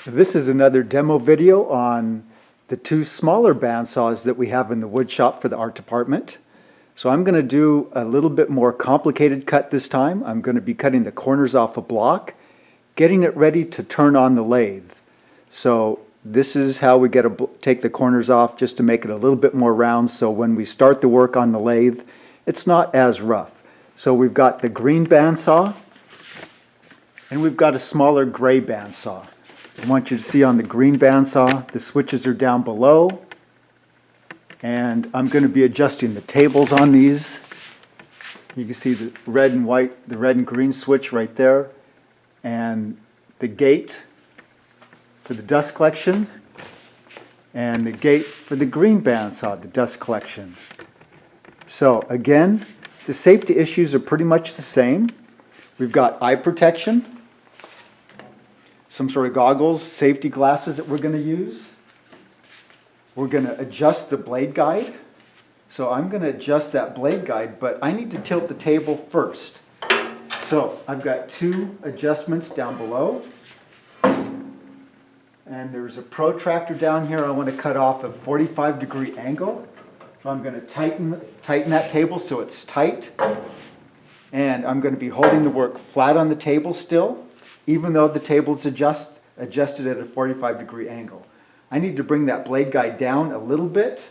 This is another demo video on the two smaller bandsaws that we have in the wood shop for the art department. So I'm going to do a little bit more complicated cut this time. I'm going to be cutting the corners off a block, getting it ready to turn on the lathe. So this is how we take the corners off, just to make it a little bit more round, so when we start the work on the lathe, it's not as rough. So we've got the green bandsaw, and we've got a smaller gray bandsaw. I want you to see on the green bandsaw, the switches are down below, and I'm going to be adjusting the tables on these. You can see the red and white, the red and green switch right there, and the gate for the dust collection, and the gate for the green bandsaw, the dust collection. So again, the safety issues are pretty much the same. We've got eye protection, some sort of goggles, safety glasses that we're going to use. We're going to adjust the blade guide. So I'm going to adjust that blade guide, but I need to tilt the table first. So I've got two adjustments down below. And there's a protractor down here I want to cut off a 45-degree angle. So I'm going to tighten that table so it's tight. And I'm going to be holding the work flat on the table still, even though the table's adjusted at a 45-degree angle. I need to bring that blade guide down a little bit.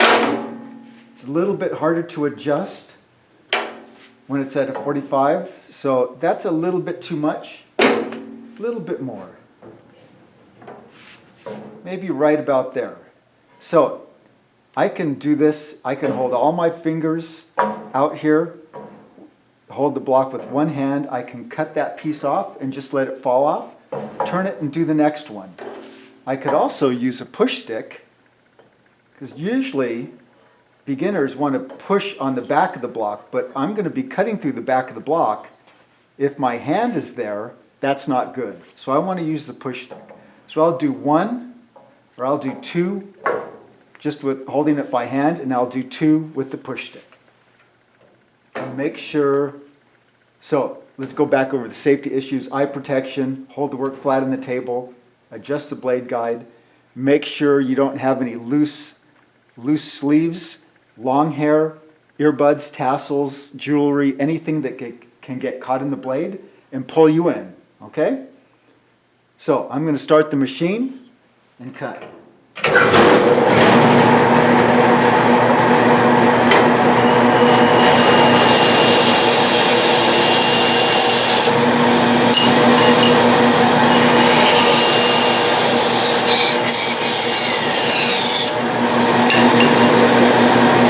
It's a little bit harder to adjust when it's at a 45, so that's a little bit too much. A little bit more. Maybe right about there. So I can do this. I can hold all my fingers out here, hold the block with one hand. I can cut that piece off and just let it fall off, turn it and do the next one. I could also use a push stick, because usually beginners want to push on the back of the block, but I'm going to be cutting through the back of the block. If my hand is there, that's not good. So I want to use the push stick. So I'll do one, or I'll do two, just with holding it by hand, and I'll do two with the push stick. And make sure, so let's go back over the safety issues. Eye protection, hold the work flat on the table, adjust the blade guide, make sure you don't have any loose sleeves, long hair, earbuds, tassels, jewelry, anything that can get caught in the blade and pull you in, okay? So I'm going to start the machine and cut.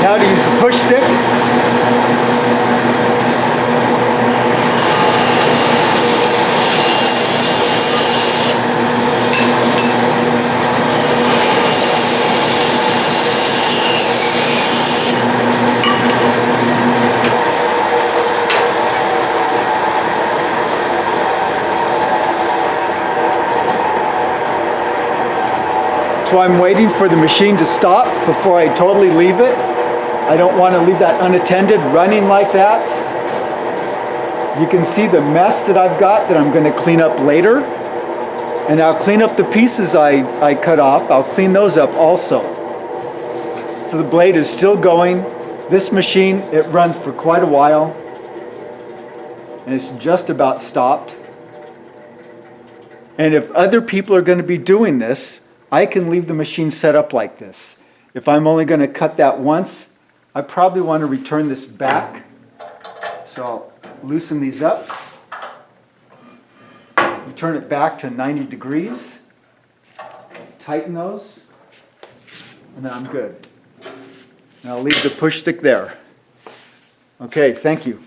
Now to use the push stick. So I'm waiting for the machine to stop before I totally leave it. I don't want to leave that unattended running like that. You can see the mess that I've got that I'm going to clean up later. And I'll clean up the pieces I cut off. I'll clean those up also. So the blade is still going. This machine, it runs for quite a while. And it's just about stopped. And if other people are going to be doing this, I can leave the machine set up like this. If I'm only going to cut that once, I probably want to return this back. So I'll loosen these up, return it back to 90 degrees, tighten those, and then I'm good. And I'll leave the push stick there. Okay, thank you.